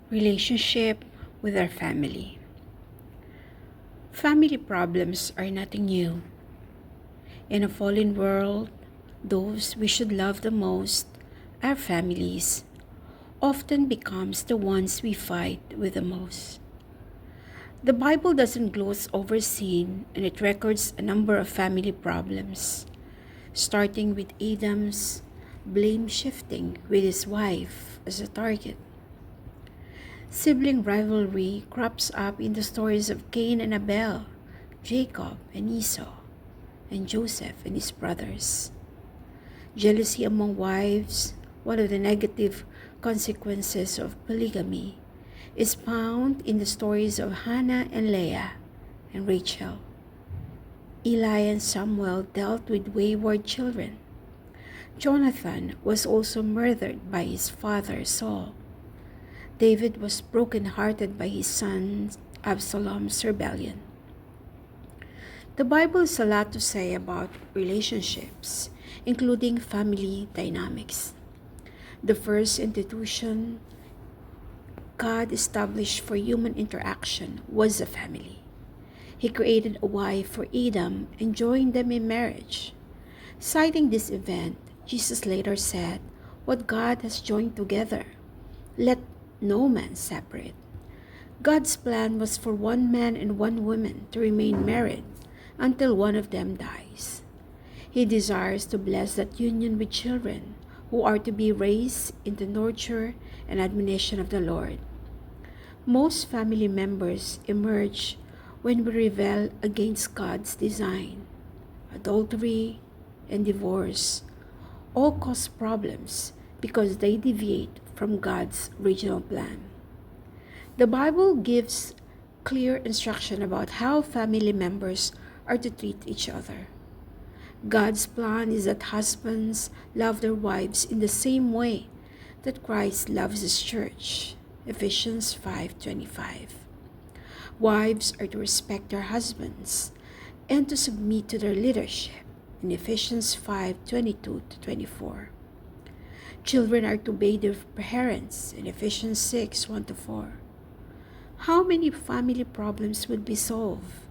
Relationship with our family. Family problems are nothing new. In a fallen world, those we should love the most, our families, often becomes the ones we fight with the most. The Bible doesn't gloss over sin, and it records a number of family problems, starting with Adam's blame shifting with his wife as a target. Sibling rivalry crops up in the stories of Cain and Abel, Jacob and Esau, and Joseph and his brothers. Jealousy among wives, one of the negative consequences of polygamy, is found in the stories of Hannah and Leah and Rachel. Eli and Samuel dealt with wayward children. Jonathan was also murdered by his father Saul. David was broken-hearted by his son Absalom's rebellion. The Bible has a lot to say about relationships, including family dynamics. The first institution God established for human interaction was a family. He created a wife for Adam and joined them in marriage. Citing this event, Jesus later said, "What God has joined together, let no man separate." God's plan was for one man and one woman to remain married until one of them dies. He desires to bless that union with children who are to be raised in the nurture and admonition of the Lord. Most family members emerge when we rebel against God's design. Adultery and divorce all cause problems because they deviate from God's original plan. The Bible gives clear instruction about how family members are to treat each other. God's plan is that husbands love their wives in the same way that Christ loves his church. Ephesians 5:25. Wives are to respect their husbands and to submit to their leadership in Ephesians 5:22-24. Children are to obey their parents in Ephesians 6:1-4. How many family problems would be solved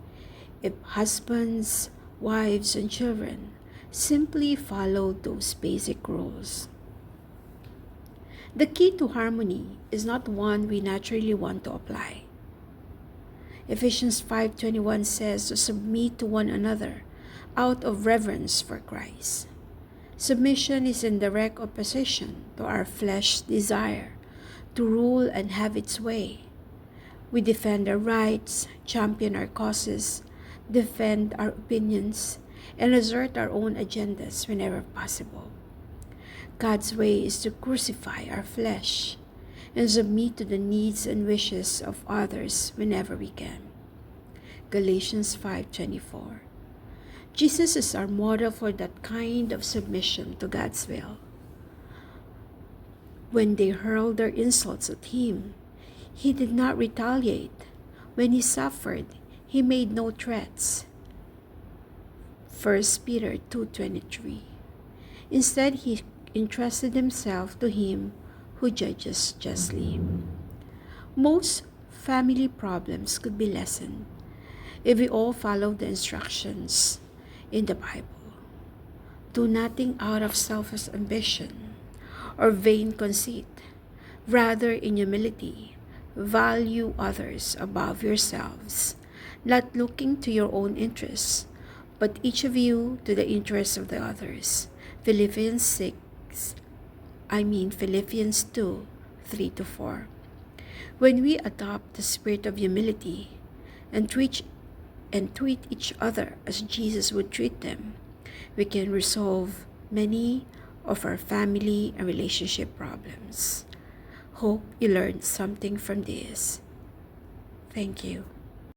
if husbands, wives, and children simply followed those basic rules? The key to harmony is not one we naturally want to apply. Ephesians 5:21 says to submit to one another out of reverence for Christ. Submission is in direct opposition to our flesh's desire to rule and have its way. We defend our rights, champion our causes, defend our opinions, and assert our own agendas whenever possible. God's way is to crucify our flesh and submit to the needs and wishes of others whenever we can. Galatians 5:24. Jesus is our model for that kind of submission to God's will. When they hurled their insults at him, he did not retaliate. When he suffered, he made no threats. 1 Peter 2:23. Instead, he entrusted himself to him who judges justly. Most family problems could be lessened if we all followed the instructions in the Bible. Do nothing out of selfish ambition or vain conceit. Rather, in humility, value others above yourselves, not looking to your own interests, but each of you to the interests of the others. Philippians 2:3-4. When we adopt the spirit of humility and treat each other as Jesus would treat them, we can resolve many of our family and relationship problems. Hope you learned something from this. Thank you.